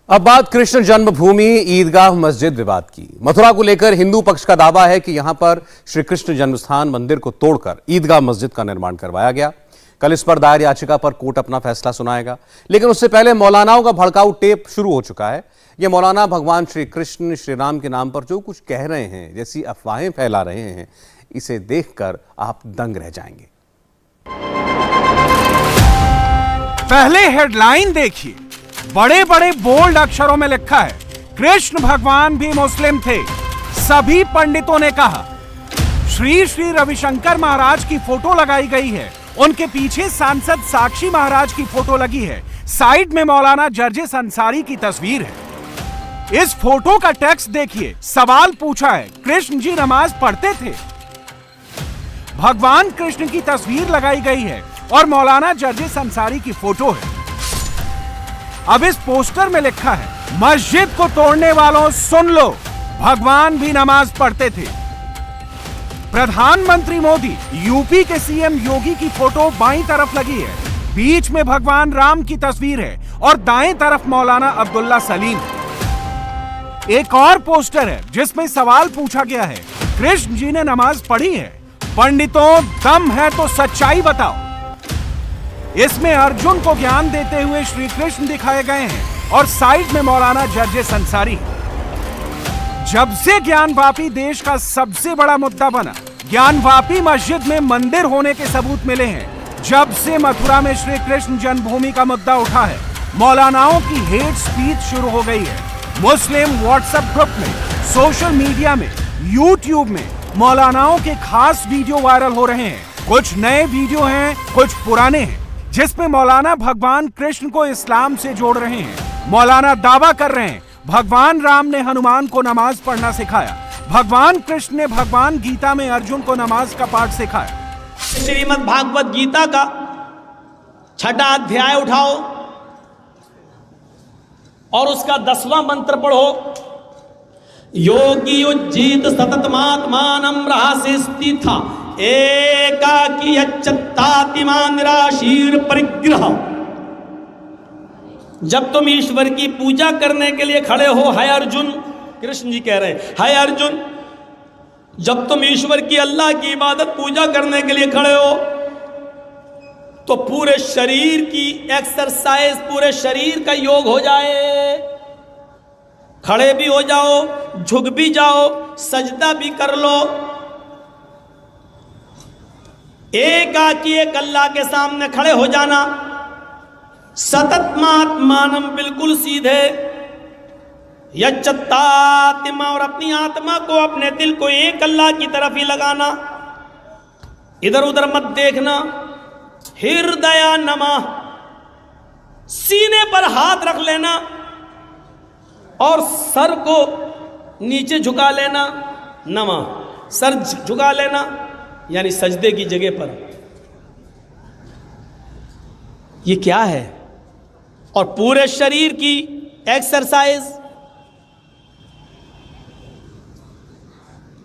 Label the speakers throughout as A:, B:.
A: अब बात कृष्ण जन्मभूमि ईदगाह मस्जिद विवाद की। मथुरा को लेकर हिंदू पक्ष का दावा है कि यहां पर श्री कृष्ण जन्मस्थान मंदिर को तोड़कर ईदगाह मस्जिद का निर्माण करवाया गया। कल इस पर दायर याचिका पर कोर्ट अपना फैसला सुनाएगा, लेकिन उससे पहले मौलानाओं का भड़काऊ टेप शुरू हो चुका है। ये मौलाना भगवान श्री कृष्ण श्री राम के नाम पर जो कुछ कह रहे हैं, जैसी अफवाहें फैला रहे हैं, इसे देखकर आप दंग रह जाएंगे।
B: पहले हेडलाइन देखिए, बड़े बड़े बोल्ड अक्षरों में लिखा है, कृष्ण भगवान भी मुस्लिम थे। सभी पंडितों ने कहा। श्री श्री रविशंकर महाराज की फोटो लगाई गई है, उनके पीछे सांसद साक्षी महाराज की फोटो लगी है, साइड में मौलाना जर्जिस अंसारी की तस्वीर है। इस फोटो का टेक्स्ट देखिए, सवाल पूछा है, कृष्ण जी नमाज पढ़ते थे? भगवान कृष्ण की तस्वीर लगाई गई है और मौलाना जर्जिस अंसारी की फोटो है। अब इस पोस्टर में लिखा है, मस्जिद को तोड़ने वालों सुन लो, भगवान भी नमाज पढ़ते थे। प्रधानमंत्री मोदी, यूपी के सीएम योगी की फोटो बाईं तरफ लगी है, बीच में भगवान राम की तस्वीर है और दाएं तरफ मौलाना अब्दुल्ला सलीम। एक और पोस्टर है जिसमें सवाल पूछा गया है, कृष्ण जी ने नमाज पढ़ी है? पंडितों, दम है तो सच्चाई बताओ। इसमें अर्जुन को ज्ञान देते हुए श्री कृष्ण दिखाए गए हैं और साइड में मौलाना जर्जिस अंसारी। जब से ज्ञानवापी देश का सबसे बड़ा मुद्दा बना, ज्ञानवापी मस्जिद में मंदिर होने के सबूत मिले हैं। जब से मथुरा में श्री कृष्ण जन्मभूमि का मुद्दा उठा है, मौलानाओं की हेट स्पीच शुरू हो गई है। मुस्लिम व्हाट्सएप ग्रुप में, सोशल मीडिया में, यूट्यूब में मौलानाओं के खास वीडियो वायरल हो रहे हैं। कुछ नए वीडियो हैं, कुछ पुराने हैं, जिसमें मौलाना भगवान कृष्ण को इस्लाम से जोड़ रहे हैं। मौलाना दावा कर रहे हैं, भगवान राम ने हनुमान को नमाज पढ़ना सिखाया, भगवान कृष्ण ने भगवान गीता में अर्जुन को नमाज का पाठ सिखाया।
C: श्रीमद् भागवत गीता का 6वां अध्याय उठाओ और उसका 10वां मंत्र पढ़ो। योगी उज्जीत सततमात्मानं रहस्य स्थिता एकाकी यच्चत्तातिमान निराशीर परिग्रह। जब तुम ईश्वर की पूजा करने के लिए खड़े हो, है अर्जुन, कृष्ण जी कह रहे हैं, है अर्जुन, जब तुम ईश्वर की, अल्लाह की इबादत पूजा करने के लिए खड़े हो तो पूरे शरीर की एक्सरसाइज, पूरे शरीर का योग हो जाए। खड़े भी हो जाओ, झुक भी जाओ, सजदा भी कर लो। एकाकी एक अल्लाह के सामने खड़े हो जाना। सततमात्मानम, बिल्कुल सीधे। यच्चत्तात्मा, और अपनी आत्मा को, अपने दिल को एक अल्लाह की तरफ ही लगाना, इधर उधर मत देखना। हृदय नमः, सीने पर हाथ रख लेना और सर को नीचे झुका लेना। नमः, सर झुका लेना यानी सजदे की जगह पर। ये क्या है? और पूरे शरीर की एक्सरसाइज।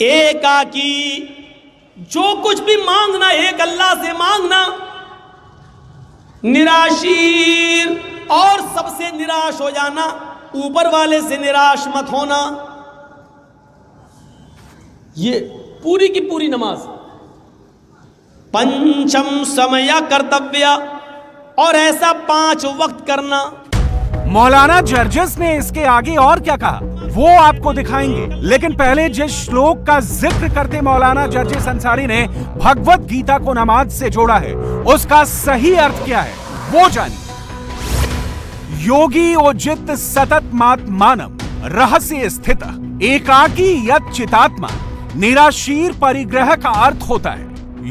C: एकाकी, जो कुछ भी मांगना एक अल्लाह से मांगना। निराशीर, और सबसे निराश हो जाना, ऊपर वाले से निराश मत होना। ये पूरी की पूरी नमाज। पंचम समय कर्तव्य, और ऐसा 5 वक्त करना।
B: मौलाना जर्जिस ने इसके आगे और क्या कहा, वो आपको दिखाएंगे, लेकिन पहले जिस श्लोक का जिक्र करते मौलाना जर्जिस अंसारी ने भगवत गीता को नमाज से जोड़ा है, उसका सही अर्थ क्या है, वो जानिए। योगी ओजित सततमात्मानं रहस्य स्थित एकाकी यत् चितात्मा निराशीर परिग्रह का अर्थ होता है,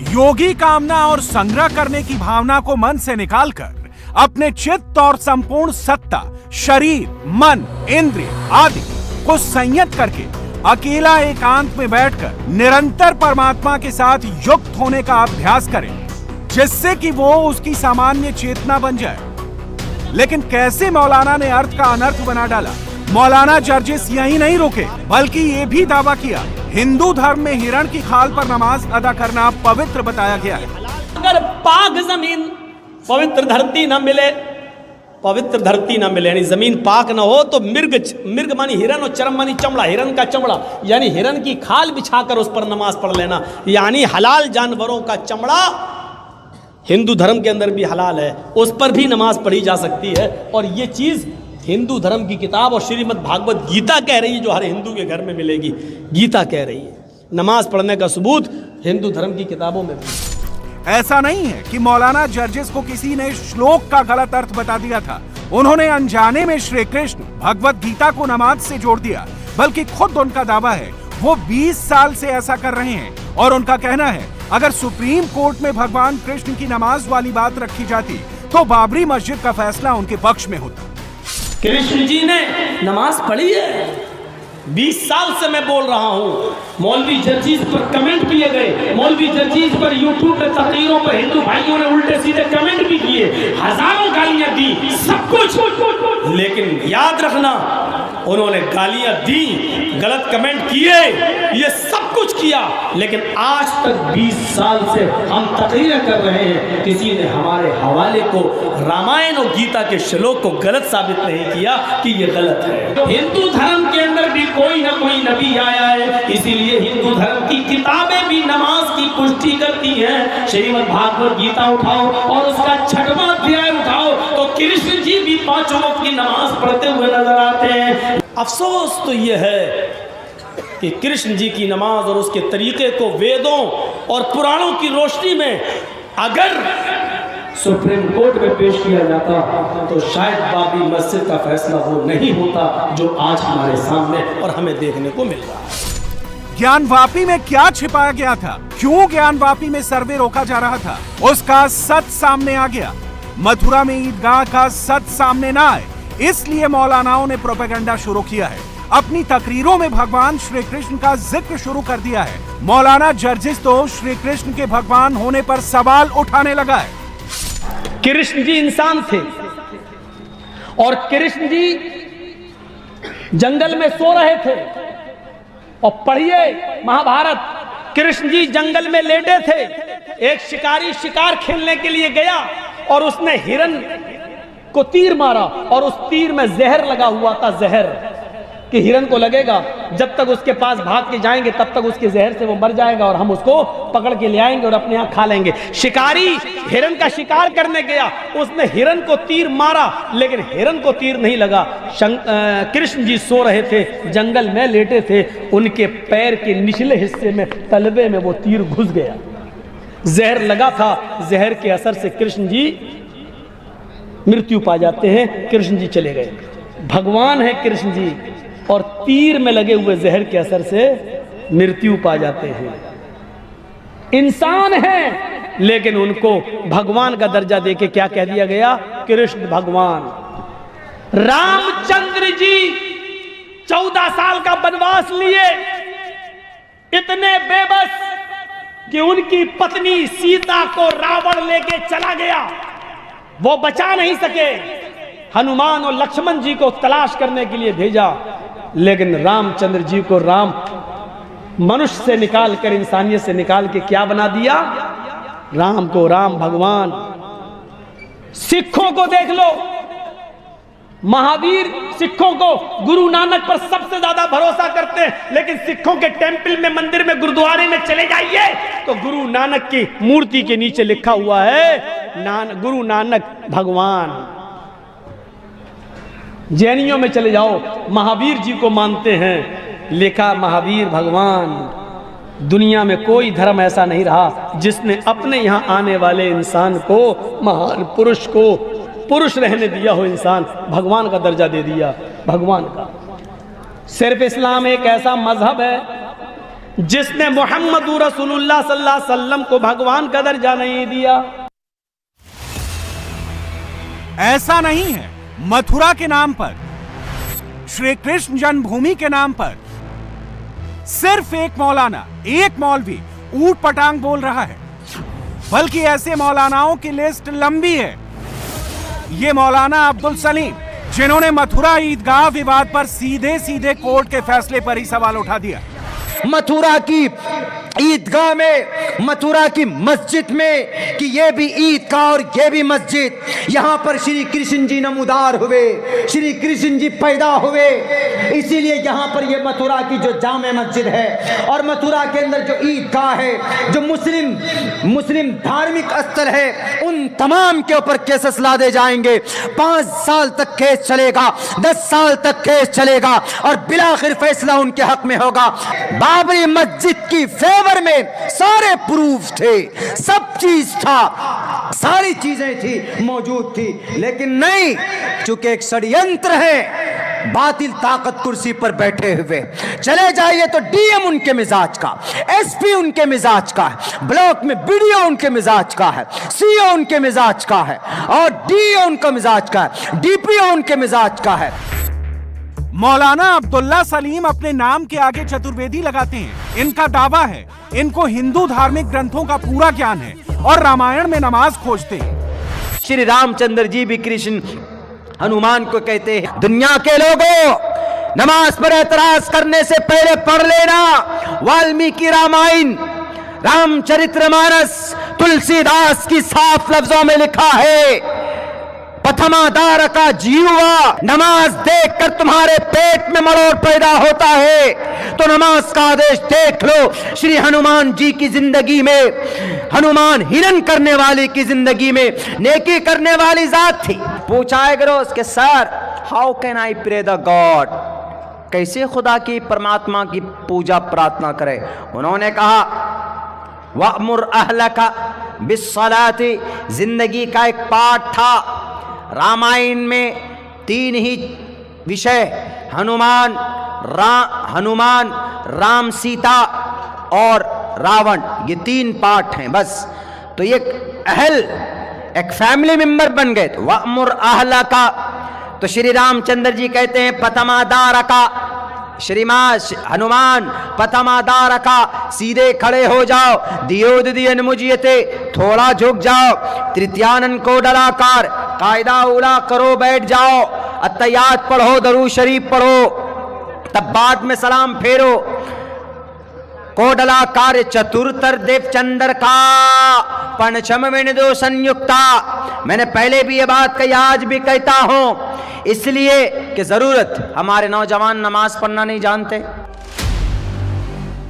B: योगी कामना और संग्रह करने की भावना को मन से निकालकर अपने चित्त और संपूर्ण सत्ता, शरीर, मन, इंद्रिय आदि को संयत करके अकेला एकांत में बैठकर निरंतर परमात्मा के साथ युक्त होने का अभ्यास करें, जिससे कि वो उसकी सामान्य चेतना बन जाए। लेकिन कैसे मौलाना ने अर्थ का अनर्थ बना डाला। मौलाना जर्जिस यही नहीं रुके, बल्कि ये भी दावा किया, हिंदू धर्म में हिरण की खाल पर नमाज अदा करना पवित्र बताया गया है।
C: अगर पाक जमीन, पवित्र धरती न मिले पवित्र धरती ना मिले, यानी जमीन पाक ना हो तो मिर्ग मानी हिरन और चरम मानी चमड़ा, हिरन का चमड़ा यानी हिरन की खाल बिछाकर उस पर नमाज पढ़ लेना, यानी हलाल जानवरों का चमड़ा हिंदू धर्म के अंदर भी हलाल है, उस पर भी नमाज पढ़ी जा सकती है। और ये चीज़ हिंदू धर्म की किताब और श्रीमद् भागवत गीता कह रही है, जो हर हिंदू के घर में मिलेगी, गीता कह रही है। नमाज पढ़ने का सबूत हिंदू धर्म की किताबों में भी।
B: ऐसा नहीं है कि मौलाना जर्जिस को किसी ने श्लोक का गलत अर्थ बता दिया था। उन्होंने अनजाने में श्री कृष्ण भगवत गीता को नमाज से जोड़ दिया, बल्कि खुद उनका दावा है वो 20 साल से ऐसा कर रहे हैं। और उनका कहना है अगर सुप्रीम कोर्ट में भगवान कृष्ण की नमाज वाली बात रखी जाती तो बाबरी मस्जिद का फैसला उनके पक्ष में होता।
C: कृष्ण जी ने नमाज पढ़ी है, 20 साल से मैं बोल रहा हूँ। मौलवी जर्जीज पर कमेंट किए गए, मौलवी जर्जीज पर यूट्यूब पे तकरीरों पर हिंदू भाइयों ने उल्टे सीधे कमेंट भी किए, हजारों गालियां दी, सब कुछ। लेकिन याद रखना, उन्होंने गालियां दी, गलत कमेंट किए, ये सब कुछ किया, लेकिन आज तक 20 साल से हम तकरीरें कर रहे हैं, किसी ने हमारे हवाले को रामायण और गीता के श्लोक को गलत साबित नहीं किया कि ये गलत है। हिंदू धर्म के अंदर भी कोई ना कोई नबी आया है, इसीलिए हिंदू धर्म की किताबें भी नमाज की पुष्टि करती हैं। श्रीमद् भागवत गीता उठाओ और उसका 6वां अध्याय उठाओ तो कृष्ण जी भी 5 वक्त की नमाज पढ़ते हुए नजर आते हैं। अफसोस तो यह है कि कृष्ण जी की नमाज और उसके तरीके को वेदों और पुराणों की रोशनी में अगर सुप्रीम कोर्ट में पेश किया जाता तो शायद बाबरी मस्जिद का फैसला वो नहीं होता जो आज हमारे सामने और हमें देखने को मिल रहा है।
B: ज्ञानवापी में क्या छिपाया गया था, क्यों ज्ञानवापी में सर्वे रोका जा रहा था, उसका सच सामने आ गया। मथुरा में ईदगाह का सच सामने ना आए, इसलिए मौलानाओं ने प्रोपेगेंडा शुरू किया है। अपनी तकरीरों में भगवान श्री कृष्ण का जिक्र शुरू कर दिया है। मौलाना जर्जिस तो श्री कृष्ण के भगवान होने पर सवाल उठाने लगा है।
C: कृष्ण जी इंसान थे और कृष्ण जी जंगल में सो रहे थे। और पढ़िए महाभारत, कृष्ण जी जंगल में लेटे थे। एक शिकारी शिकार खेलने के लिए गया और उसने हिरन को तीर मारा और उस तीर में जहर लगा हुआ था, जहर कि हिरन को लगेगा, जब तक उसके पास भाग के जाएंगे तब तक उसके जहर से वो मर जाएगा और हम उसको पकड़ के ले आएंगे और अपने यहाँ खा लेंगे। शिकारी हिरन का शिकार करने गया, उसने हिरन को तीर मारा लेकिन हिरन को तीर नहीं लगा। कृष्ण जी सो रहे थे, जंगल में लेटे थे, उनके पैर के निचले हिस्से में तलवे में वो तीर घुस गया, जहर लगा था। जहर के असर से कृष्ण जी मृत्यु पा जाते हैं, कृष्ण जी चले गए। भगवान है कृष्ण जी और तीर में लगे हुए जहर के असर से मृत्यु पा जाते हैं। इंसान है लेकिन उनको भगवान का दर्जा देके क्या कह दिया गया, कृष्ण भगवान। रामचंद्र जी 14 साल का वनवास लिए, इतने बेबस कि उनकी पत्नी सीता को रावण लेके चला गया, वो बचा नहीं सके। हनुमान और लक्ष्मण जी को तलाश करने के लिए भेजा, लेकिन रामचंद्र जी को राम मनुष्य से निकाल कर, इंसानियत से निकाल के क्या बना दिया, राम को राम भगवान। सिखों को देख लो, महावीर सिखों को गुरु नानक पर सबसे ज्यादा भरोसा करते हैं, लेकिन सिखों के टेंपल में, मंदिर में, गुरुद्वारे में चले जाइए तो गुरु नानक की मूर्ति के नीचे लिखा हुआ है गुरु नानक भगवान। जैनियों में चले जाओ, महावीर जी को मानते हैं, लिखा महावीर भगवान। दुनिया में कोई धर्म ऐसा नहीं रहा जिसने अपने यहाँ आने वाले इंसान को, महान पुरुष को, पुरुष रहने दिया हो, इंसान भगवान का दर्जा दे दिया, भगवान का। सिर्फ इस्लाम एक ऐसा मजहब है जिसने मोहम्मद रसूलुल्लाह सल्लल्लाहु अलैहि वसल्लम को भगवान का दर्जा नहीं दिया।
B: ऐसा नहीं है, मथुरा के नाम पर, श्री कृष्ण जन्मभूमि के नाम पर सिर्फ एक मौलाना, एक मौलवी ऊट पटांग बोल रहा है, बल्कि ऐसे मौलानाओं की लिस्ट लंबी है। ये मौलाना अब्दुल सलीम, जिन्होंने मथुरा ईदगाह विवाद पर सीधे सीधे कोर्ट के फैसले पर ही सवाल उठा दिया।
D: मथुरा की ईदगाह में, मथुरा की मस्जिद में कि ये भी ईदगाह और ये भी मस्जिद। यहाँ पर श्री कृष्ण जी नमूदार हुए, श्री कृष्ण जी पैदा हुए, इसीलिए यहाँ पर ये मथुरा की जो जामे मस्जिद है और मथुरा के अंदर जो ईदगाह है, जो मुस्लिम धार्मिक स्थल है, उन तमाम के ऊपर केसेस लादे जाएंगे। 5 साल तक केस चलेगा, 10 साल तक केस चलेगा और बिलाखिर फैसला उनके हक में होगा। बाबरी मस्जिद की फेवर में सारे प्रूफ थे, सब चीज था, सारी चीजें थी, मौजूद थी, लेकिन नहीं, चूंकि एक षड्यंत्र है, बातिल ताकत कुर्सी पर बैठे हुए। चले जाइए तो डीएम उनके मिजाज का, एसपी उनके मिजाज का है, ब्लॉक में बीडीओ उनके मिजाज का है, सीओ उनके मिजाज का है और डीओ उनका मिजाज का है, डीपीओ उनके मिजाज का है।
B: मौलाना अब्दुल्ला सलीम अपने नाम के आगे चतुर्वेदी लगाते हैं। इनका दावा है इनको हिंदू धार्मिक ग्रंथों का पूरा ज्ञान है और रामायण में नमाज खोजते हैं।
D: श्री रामचंद्र जी भी कृष्ण हनुमान को कहते हैं, दुनिया के लोगों, नमाज पर एतराज करने से पहले पढ़ लेना वाल्मीकि रामायण, रामचरितमानस, तुलसीदास की साफ लफ्जों में लिखा है, प्रथमादार का जीवा, नमाज देखकर तुम्हारे पेट में मरोड़ पैदा होता है तो नमाज का आदेश देख लो। श्री हनुमान जी की जिंदगी में, हनुमान हिरन करने वाले की जिंदगी में नेकी करने वाली जात थी। पूछा है गरोज के sir, how can I pray the God, कैसे खुदा की, परमात्मा की पूजा प्रार्थना करे? उन्होंने कहा वअमुर अहलका बिस्सलाति, जिंदगी का एक पाठ था। रामायण में 3 ही विषय, हनुमान, राम सीता और रावण, ये 3 पार्ट हैं बस। तो ये एक फैमिली मेंबर बन गए। तो वअमुर अहला का, तो श्री रामचंद्र जी कहते हैं प्रथमादार का, हनुमान प्रथमादार का, सीधे खड़े हो जाओ, दियोदयन मुझियते, थोड़ा झुक जाओ, तृतीयानन को डलाकार, कायदा उला करो, बैठ जाओ, अत्तयात पढ़ो, दरूद शरीफ पढ़ो, तब बाद में सलाम फेरो, कोडला कार्य चतुर्तर देव चंद्र का पंचम विनिदो संयुक्ता। मैंने पहले भी ये बात कही, आज भी कहता हूं, इसलिए कि जरूरत, हमारे नौजवान नमाज पढ़ना नहीं जानते।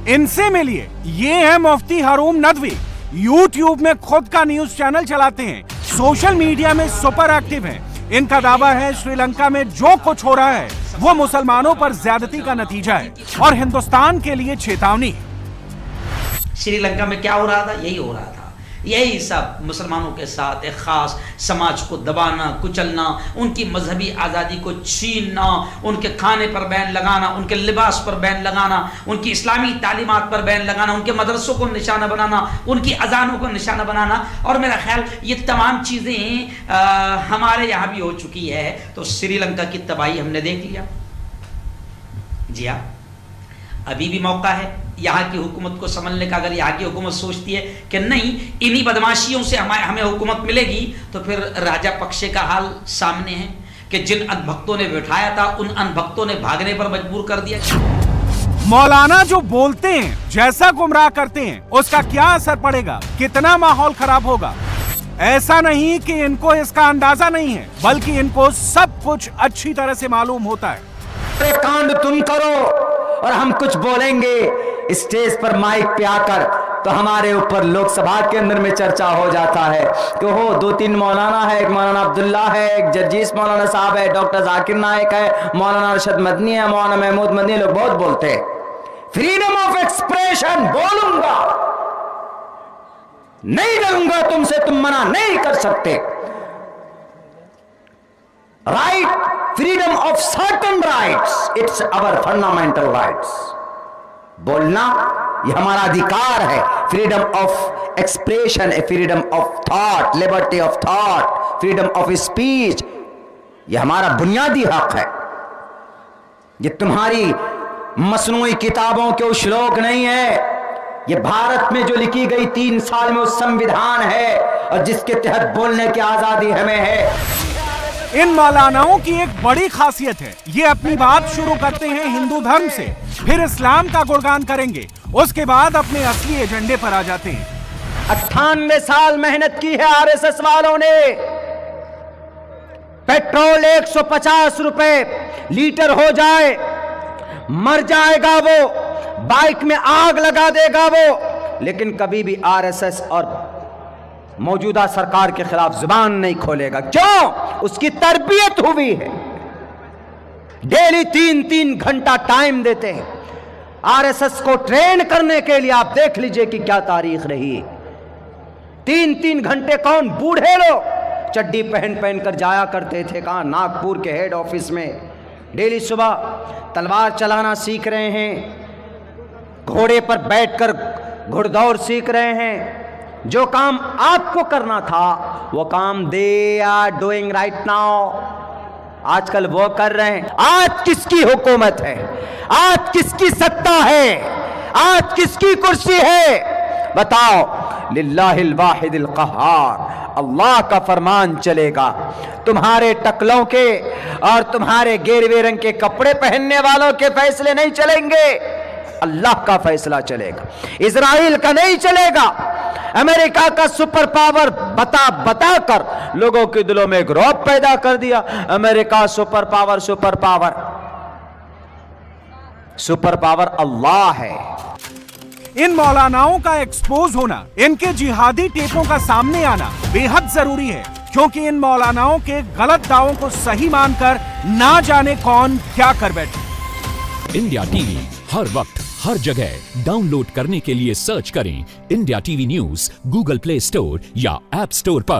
B: इनसे मिलिए, ये है मुफ्ती हरूम नदवी, यूट्यूब में खुद का न्यूज चैनल चलाते हैं, सोशल मीडिया में सुपर एक्टिव हैं। इनका दावा है श्रीलंका में जो कुछ हो रहा है वो मुसलमानों पर ज्यादती का नतीजा है और हिंदुस्तान के लिए चेतावनी।
E: श्रीलंका में क्या हो रहा था? यही हो रहा था, यही सब मुसलमानों के साथ एक खास समाज को दबाना, कुचलना, उनकी मजहबी आज़ादी को छीनना, उनके खाने पर बैन लगाना, उनके लिबास पर बैन लगाना, उनकी इस्लामी तालीमात पर बैन लगाना, उनके मदरसों को निशाना बनाना, उनकी अजानों को निशाना बनाना। और मेरा ख्याल ये तमाम चीज़ें हमारे यहाँ भी हो चुकी है। तो श्रीलंका की तबाही हमने देख लिया। जी हाँ, अभी भी मौका है यहाँ की हुकूमत को संभलने का। अगर यहाँ की हुकूमत सोचती है कि नहीं, इन्हीं बदमाशियों से हमें हुकूमत मिलेगी, तो फिर राजा पक्षे का हाल सामने है कि जिन अनभक्तों ने बिठाया था उन अनभक्तों ने भागने पर मजबूर कर दिया।
B: मौलाना जो बोलते हैं, जैसा गुमराह करते हैं, उसका क्या असर पड़ेगा, कितना माहौल खराब होगा? ऐसा नहीं कि इनको इसका अंदाजा नहीं है, बल्कि इनको सब कुछ अच्छी तरह से मालूम होता है।
D: कांड तुम करो और हम कुछ बोलेंगे स्टेज पर माइक पे आकर, तो हमारे ऊपर लोकसभा के अंदर में चर्चा हो जाता है कि हो 2-3 मौलाना है, एक मौलाना अब्दुल्ला है, एक जर्जीस मौलाना साहब है, डॉक्टर जाकिर नायक है, मौलाना अरशद मदनी है, मौलाना महमूद मदनी, लोग बहुत बोलते हैं। फ्रीडम ऑफ एक्सप्रेशन, बोलूंगा, नहीं डरूंगा तुमसे, तुम मना नहीं कर सकते। Right, freedom of certain rights, it's our fundamental rights. बोलना ये हमारा अधिकार है। Freedom of expression, freedom of thought, liberty of thought, freedom of speech, ये हमारा बुनियादी हक है। ये तुम्हारी मसनूई किताबों के श्लोक नहीं है, ये भारत में जो लिखी गई 3 साल में उस संविधान है और जिसके तहत बोलने की आजादी हमें है।
B: इन मौलानाओं की एक बड़ी खासियत है, ये अपनी बात शुरू करते हैं हिंदू धर्म से, फिर इस्लाम का गुणगान करेंगे उसके बाद अपने असली एजेंडे पर आ जाते हैं।
D: 98 साल मेहनत की है आरएसएस वालों ने। पेट्रोल 150 रुपए लीटर हो जाए, मर जाएगा वो, बाइक में आग लगा देगा वो, लेकिन कभी भी आरएसएस और मौजूदा सरकार के खिलाफ जुबान नहीं खोलेगा। क्यों? उसकी तरबियत हुई है। डेली 3-3 घंटा टाइम देते हैं आरएसएस को ट्रेन करने के लिए। आप देख लीजिए कि क्या तारीख रही। 3-3 घंटे कौन? बूढ़े लोग चड्डी पहन पहन कर जाया करते थे कहां? नागपुर के हेड ऑफिस में। डेली सुबह तलवार चलाना सीख रहे हैं, घोड़े पर बैठकर घुड़दौड़ सीख रहे हैं। जो काम आपको करना था वो काम they are doing right now, आजकल वो कर रहे हैं। आज किसकी हुकूमत है? आज किसकी सत्ता है? आज किसकी कुर्सी है? बताओ। लिल्लाहिल वाहिदिल क़हार, अल्लाह का फरमान चलेगा। तुम्हारे टकलों के और तुम्हारे गेरुए रंग के कपड़े पहनने वालों के फैसले नहीं चलेंगे, अल्लाह का फैसला चलेगा। इजराइल का नहीं चलेगा। अमेरिका का सुपर पावर बता बता कर लोगों के दिलों में एक रौब पैदा कर दिया। America super power, super power, super power Allah है।
B: इन मौलानाओं का एक्सपोज होना, इनके जिहादी टेपों का सामने आना बेहद जरूरी है, क्योंकि इन मौलानाओं के गलत दावों को सही मानकर ना जाने कौन क्या कर बैठे।
F: इंडिया टीवी हर वक्त हर जगह डाउनलोड करने के लिए सर्च करें India TV news Google play store या ऐप स्टोर पर।